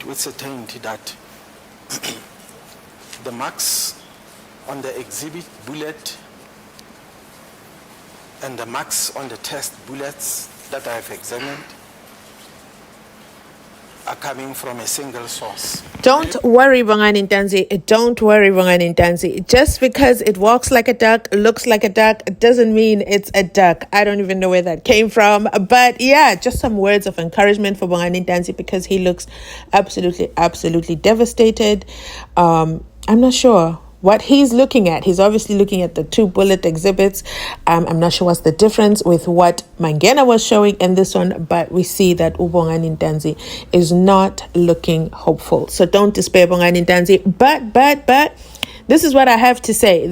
with certainty that the marks on the exhibit bullet and the marks on the test bullets that I have examined are coming from a single source. Don't worry, Bongani Ntanzi. Don't worry, Bongani Ntanzi. Just because it walks like a duck, looks like a duck, doesn't mean it's a duck. I don't even know where that came from. But yeah, just some words of encouragement for Bongani Ntanzi because he looks absolutely devastated. I'm not sure what he's looking at. He's obviously looking at the 2 bullet exhibits. I'm not sure what's the difference with what Mangena was showing in this one, but we see that Bongani Ntanzi is not looking hopeful. So don't despair, Bongani Ntanzi. But this is what I have to say.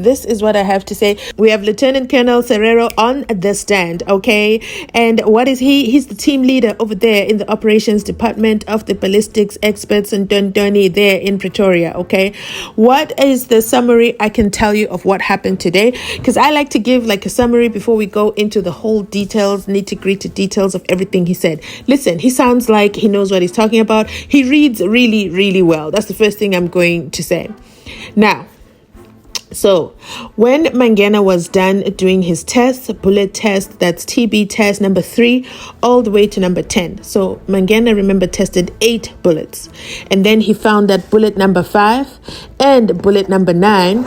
We have Lieutenant Colonel Sereo on the stand, okay? And what is he? He's the team leader over there in the operations department of the ballistics experts in Dondoni there in Pretoria, okay? What is the summary I can tell you of what happened today? Because I like to give like a summary before we go into the whole details, nitty-gritty details of everything he said. Listen, he sounds like he knows what he's talking about. He reads really well. That's the first thing I'm going to say. Now, so when Mangena was done doing his tests, bullet test, that's TB test number 3, all the way to number 10. So Mangena, remember, tested 8 bullets. And then he found that bullet number 5 and bullet number 9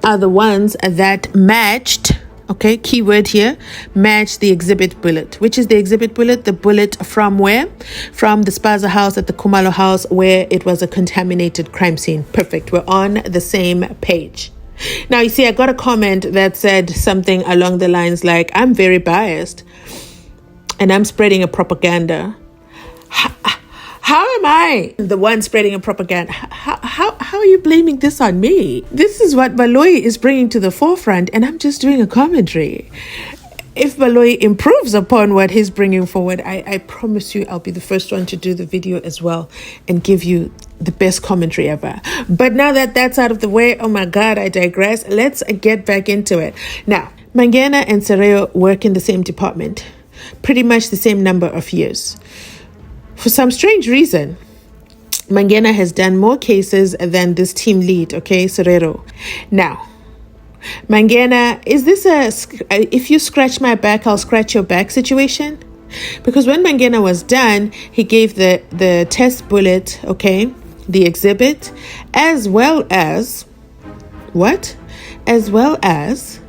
are the ones that matched, okay, keyword here, matched the exhibit bullet. Which is the exhibit bullet? The bullet from where? From the Spaza house at the Kumalo house where it was a contaminated crime scene. Perfect. We're on the same page. Now, you see, I got a comment that said something along the lines like, I'm very biased and I'm spreading a propaganda. How am I the one spreading a propaganda? How are you blaming this on me? This is what Baloyi is bringing to the forefront and I'm just doing a commentary. If Baloyi improves upon what he's bringing forward, I promise you I'll be the first one to do the video as well and give you the best commentary ever. But now that that's out of the way, oh my God, I digress. Let's get back into it. Now, Mangena and Sereo work in the same department, pretty much the same number of years. For some strange reason, Mangena has done more cases than this team lead, okay, Sereo. Now, Mangena, is this if you scratch my back, I'll scratch your back situation? Because when Mangena was done, he gave the test bullet, okay, the exhibit, as well as, what? As well as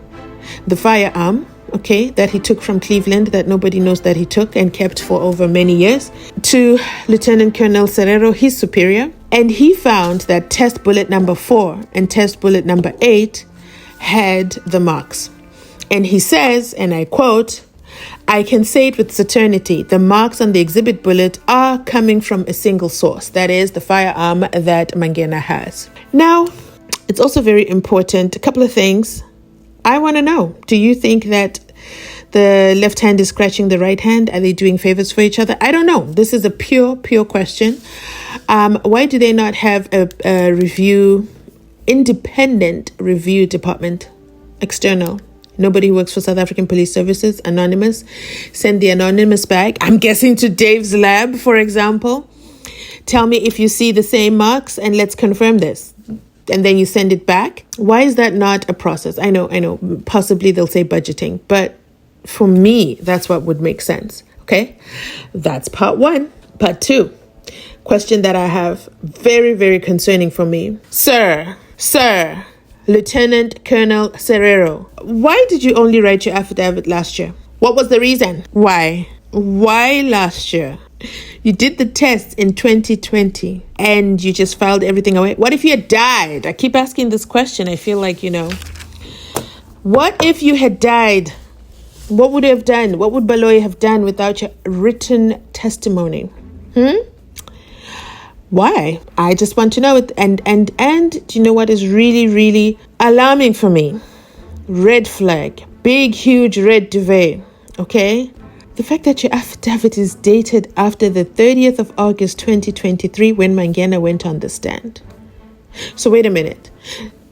the firearm, okay, that he took from Cleveland that nobody knows that he took and kept for over many years, to Lieutenant Colonel Sereo, his superior. And he found that test bullet number 4 and test bullet number 8 had the marks. And he says, and I quote, I can say it with certainty, the marks on the exhibit bullet are coming from a single source, that is the firearm that Mangena has. Now, it's also very important, a couple of things I want to know. Do you think that the left hand is scratching the right hand? Are they doing favors for each other? I don't know. This is a pure question. Why do they not have a review, independent review department, external? Nobody who works for South African Police Services, anonymous. Send the anonymous back. I'm guessing to Dave's lab, for example. Tell me if you see the same marks and let's confirm this. And then you send it back. Why is that not a process? I know. Possibly they'll say budgeting. But for me, that's what would make sense. Okay? That's part 1. Part 2. Question that I have. Very concerning for me. Sir. Lieutenant Colonel Sereo, why did you only write your affidavit last year? What was the reason? Why last year? You did the test in 2020 and you just filed everything away. What if you had died? I keep asking this question. I feel like, what if you had died? What would you have done? What would Baloyi have done without your written testimony? Why? I just want to know it. And do you know what is really alarming for me? Red flag. Big, huge red duvet. Okay? The fact that your affidavit is dated after the 30th of August 2023 when Mangena went on the stand. So wait a minute.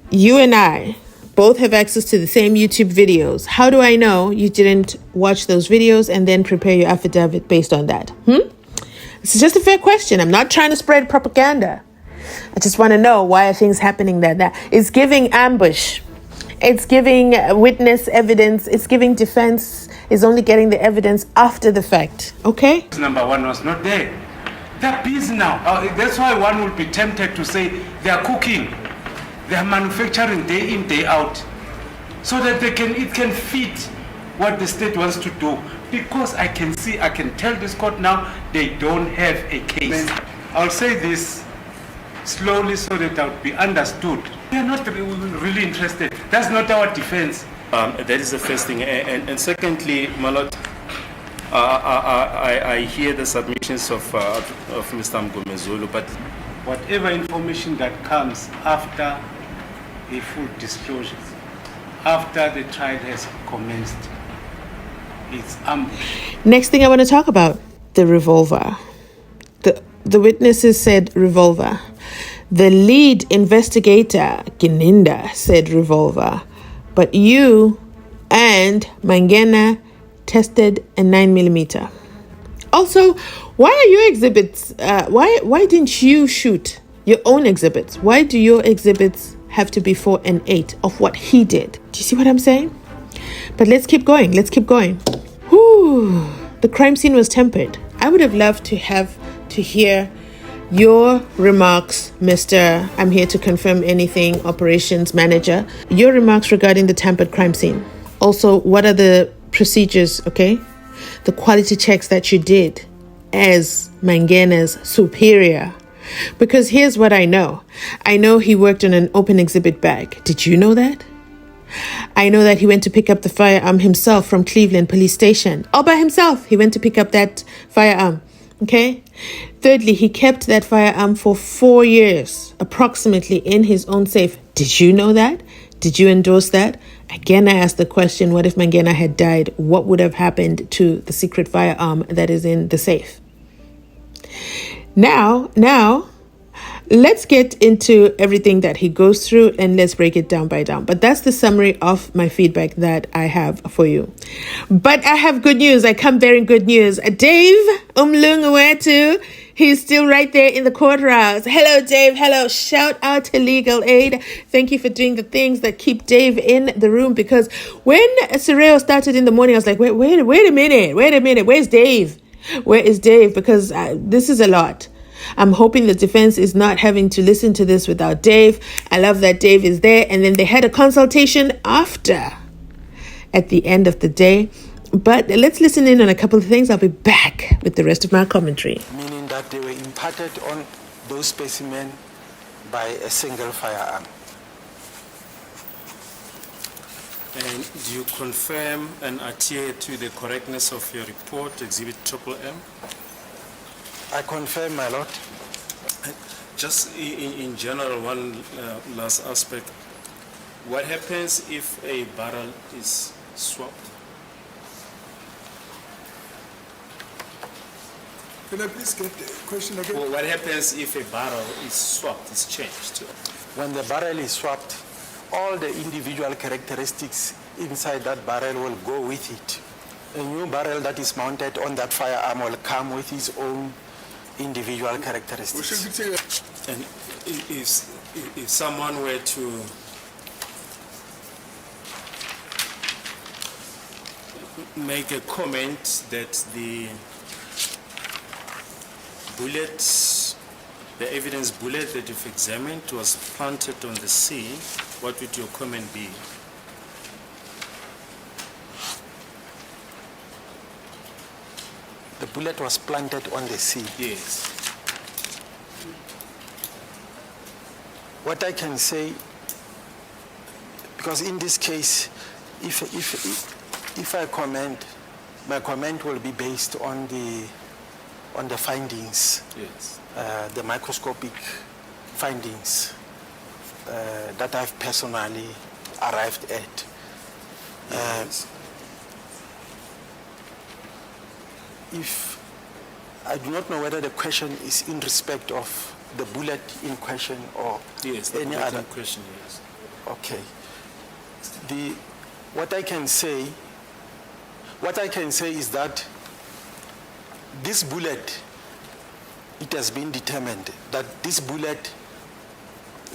You and I both have access to the same YouTube videos. How do I know you didn't watch those videos and then prepare your affidavit based on that? It's just a fair question. I'm not trying to spread propaganda. I just want to know, why are things happening that it's giving ambush. It's giving witness evidence. It's giving defense is only getting the evidence after the fact. Okay? Number one was not there. They're busy now. That's why one will be tempted to say they are cooking. They are manufacturing day in, day out. So that it can fit what the state wants to do. Because I can tell this court now, they don't have a case. I'll say this slowly so that I'll be understood. We are not really interested. That's not our defense. That is the first thing. And secondly, Malot, I hear the submissions of Mr. Mgomezulu, but whatever information that comes after a full disclosure, after the trial has commenced, it's ambush. Next thing I want to talk about, the revolver. The witnesses said revolver. The lead investigator, Gininda, said revolver. But you and Mangena tested a 9mm. Also, why are your exhibits, why didn't you shoot your own exhibits? Why do your exhibits have to be 4 and 8 of what he did? Do you see what I'm saying? But let's keep going. Whew. The crime scene was tempered. I would have loved to hear your remarks, Mr. I'm here to confirm anything operations manager. Your remarks regarding the tampered crime scene. Also, what are the procedures, okay? The quality checks that you did as Mangena's superior. Because here's what I know. I know he worked on an open exhibit bag. Did you know that? I know that he went to pick up the firearm himself from Cleveland Police Station. All by himself, he went to pick up that firearm. Okay? Thirdly, he kept that firearm for 4 years, approximately, in his own safe. Did you know that? Did you endorse that? Again, I asked the question, what if Mangena had died? What would have happened to the secret firearm that is in the safe? Now, let's get into everything that he goes through and let's break it down by down. But that's the summary of my feedback that I have for you. But I have good news. I come bearing good news. Dave Umlunguetu, he's still right there in the courthouse. Hello, Dave. Hello. Shout out to Legal Aid. Thank you for doing the things that keep Dave in the room, because when Sereo started in the morning, I was like, wait a minute. Where's Dave? Where is Dave? Because this is a lot. I'm hoping the defense is not having to listen to this without Dave. I love that Dave is there. And then they had a consultation after, at the end of the day. But let's listen in on a couple of things. I'll be back with the rest of my commentary. Meaning that they were imparted on those specimens by a single firearm. And do you confirm and adhere to the correctness of your report, Exhibit M? I confirm, my lord. Just in general, one last aspect. What happens if a barrel is swapped? Can I please get the question again? Well, what happens if a barrel is swapped, is changed? When the barrel is swapped, all the individual characteristics inside that barrel will go with it. A new barrel that is mounted on that firearm will come with its own individual characteristics. And if someone were to make a comment that the bullet, the evidence bullet that you've examined was planted on the scene, what would your comment be? The bullet was planted on the scene. Yes. What I can say, because in this case, if I comment, my comment will be based on the findings, Yes. The microscopic findings that I've personally arrived at. Yes. If I do not know whether the question is in respect of the bullet in question or Yes, the any bullet other in question, yes. Okay. What I can say is that this bullet it has been determined that this bullet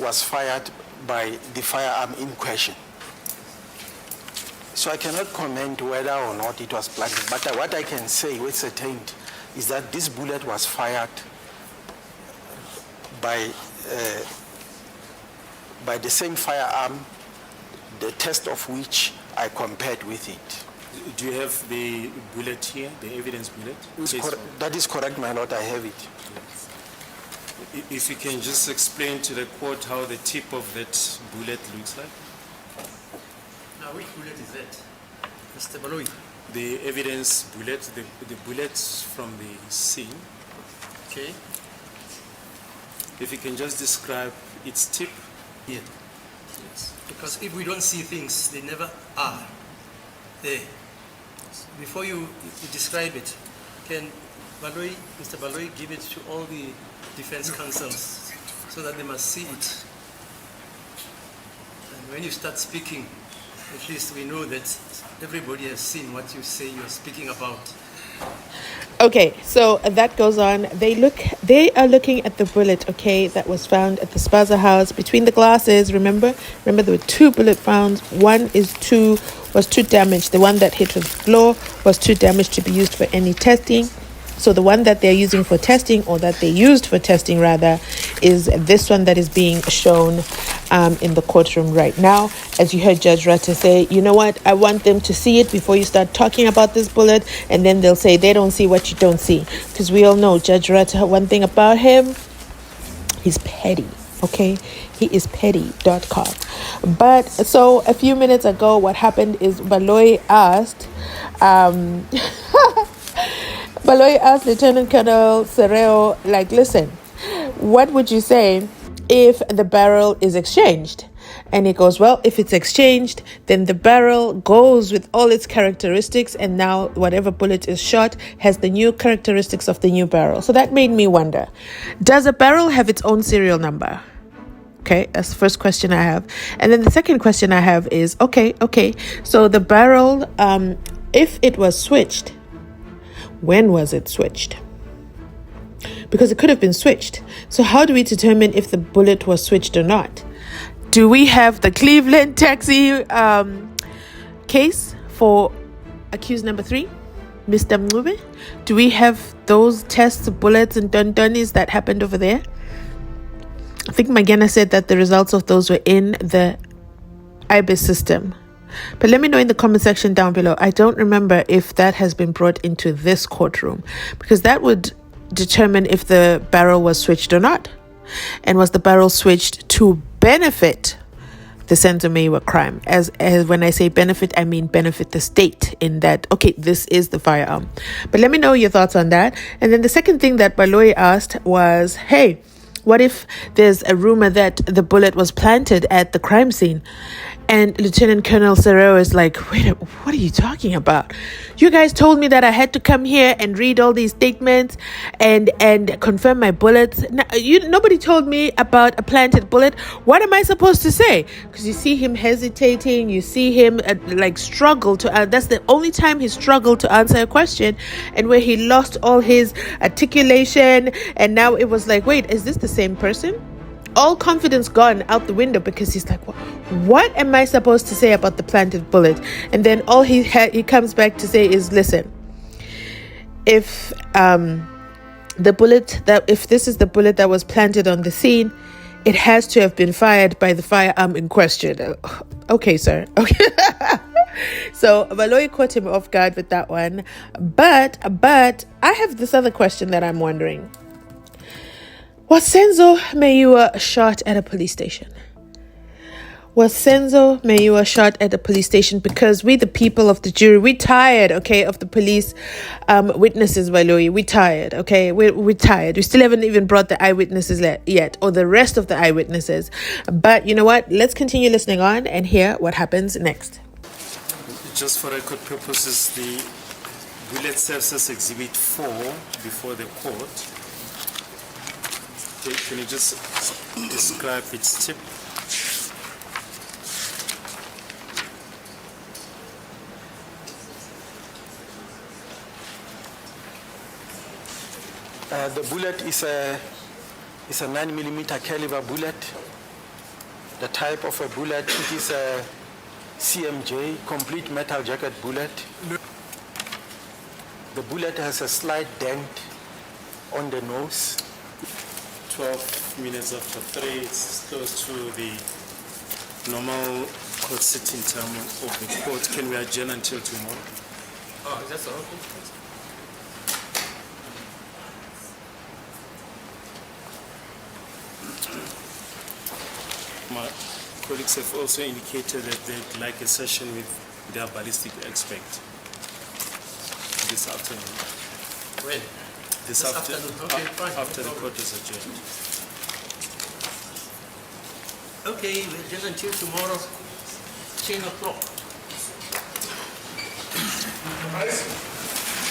was fired by the firearm in question. So I cannot comment whether or not it was planted, but what I can say with certainty is that this bullet was fired by the same firearm, the test of which I compared with it. Do you have the bullet here, the evidence bullet? That is correct, my lord, I have it. If you can just explain to the court how the tip of that bullet looks like. Now, which bullet is that? Mr. Baloi? The evidence bullet, the bullets from the scene. Okay. If you can just describe its tip. Yeah. Yes. Because if we don't see things, they never are there. Before you describe it, can Baloi, Mr. Baloi, give it to all the defense counsels so that they must see it? And when you start speaking, at least we know that everybody has seen what you say you're speaking about. Okay, so that goes on. They are looking at the bullet, okay, that was found at the Spaza house between the glasses. Remember there were 2 bullet found. One was too damaged. The one that hit the floor was too damaged to be used for any testing. So the one that they're using for testing, or that they used for testing rather, is this one that is being shown in the courtroom right now. As you heard Judge Rata say, you know what, I want them to see it before you start talking about this bullet, and then they'll say they don't see what you don't see. Because we all know Judge Rata, one thing about him, he's petty, okay? He is petty.com. But so a few minutes ago, what happened is Baloi asked... Baloi asked Lieutenant Colonel Sereo, like, listen, what would you say if the barrel is exchanged? And he goes, well, if it's exchanged, then the barrel goes with all its characteristics, and now whatever bullet is shot has the new characteristics of the new barrel. So that made me wonder, does a barrel have its own serial number? Okay, that's the first question I have. And then the second question I have is, okay, so the barrel, if it was switched, when was it switched? Because it could have been switched. So how do we determine if the bullet was switched or not? Do we have the Cleveland taxi case for accused number 3, Mr. Mngube? Do we have those tests of bullets and dundunis that happened over there? I think Magana said that the results of those were in the IBIS system. But let me know in the comment section down below. I don't remember if that has been brought into this courtroom, because that would determine if the barrel was switched or not. And was the barrel switched to benefit the Senzo Meyiwa crime? As when I say benefit, I mean benefit the state, in that, okay, this is the firearm. But let me know your thoughts on that. And then the second thing that Baloi asked was, hey, what if there's a rumor that the bullet was planted at the crime scene? And Lieutenant Colonel Sereo is like, wait, what are you talking about? You guys told me that I had to come here and read all these statements and confirm my bullets. Nobody told me about a planted bullet. What am I supposed to say? Because you see him hesitating. You see him struggle to. That's the only time he struggled to answer a question, and where he lost all his articulation. And now it was like, wait, is this the same person? All confidence gone out the window, because he's like, what am I supposed to say about the planted bullet? And then all he comes back to say is, listen, if if this is the bullet that was planted on the scene, it has to have been fired by the firearm in question. Okay, sir. Okay. So Baloi caught him off guard with that one. But I have this other question that I'm wondering. Was Senzo Meyiwa shot at a police station? Was Senzo Meyiwa shot at a police station? Because we, the people of the jury, we tired, okay, of the police witnesses, Baloi. We tired, okay? We're tired. We still haven't even brought the eyewitnesses yet, or the rest of the eyewitnesses. But you know what? Let's continue listening on and hear what happens next. Just for record purposes, the bullet serves as Exhibit 4 before the court. Can you just describe its tip? The bullet is a 9mm caliber bullet. The type of a bullet, it is a CMJ, complete metal jacket bullet. The bullet has a slight dent on the nose. 12 minutes after 3, it's close to the normal court sitting time of the court. Can we adjourn until tomorrow? Oh, that's all. My colleagues have also indicated that they'd like a session with their ballistic expert this afternoon. When? This afternoon. Okay, fine. After the court is adjourned. Okay, we'll adjourn until tomorrow, 10 o'clock.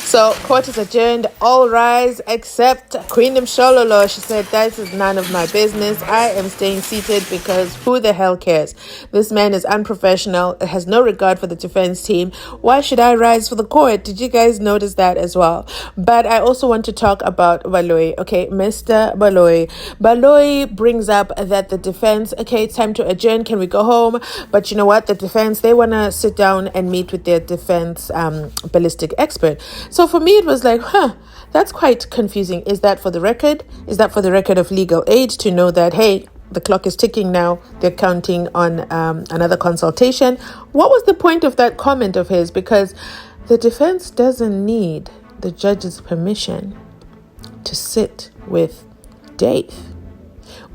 So court is adjourned. All rise except Queen Mshololo. She said, that is none of my business. I am staying seated because who the hell cares? This man is unprofessional. Has no regard for the defense team. Why should I rise for the court? Did you guys notice that as well? But I also want to talk about Baloyi. Okay, Mr. Baloyi. Baloyi brings up that the defense, okay, it's time to adjourn. Can we go home? But you know what? The defense, they want to sit down and meet with their defense ballistic expert. So for me, it was like, that's quite confusing. Is that for the record? Is that for the record of legal aid to know that, hey, the clock is ticking now, they're counting on another consultation? What was the point of that comment of his? Because the defense doesn't need the judge's permission to sit with Dave.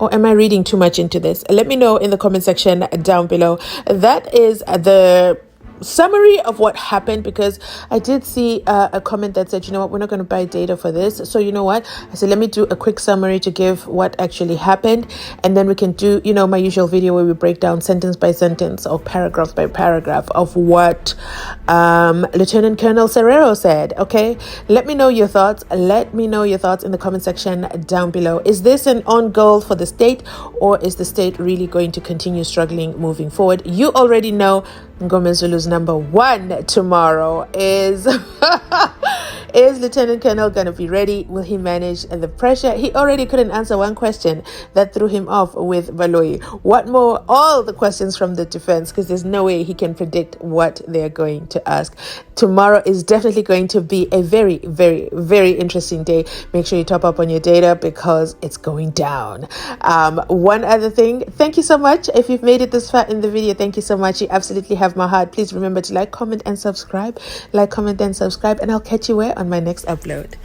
Or am I reading too much into this? Let me know in the comment section down below. That is the summary of what happened, because I did see a comment that said, you know what, we're not going to buy data for this. So you know what, I said, let me do a quick summary to give what actually happened, and then we can do, you know, my usual video where we break down sentence by sentence or paragraph by paragraph of what Lieutenant Colonel Sereo said. Okay, let me know your thoughts. Let me know your thoughts in the comment section down below. Is this an on goal for the state, or is the state really going to continue struggling moving forward? You already know Ngome Zulu's number one tomorrow is is Lieutenant Colonel going to be ready? Will he manage the pressure? He already couldn't answer one question that threw him off with Baloyi. What more? All the questions from the defense, because there's no way he can predict what they're going to ask. Tomorrow is definitely going to be a very, very, very interesting day. Make sure you top up on your data because it's going down. One other thing, thank you so much. If you've made it this far in the video, thank you so much. You absolutely have my heart. Please remember to like, comment, and subscribe. Like, comment, and subscribe, and I'll catch you where on my next upload.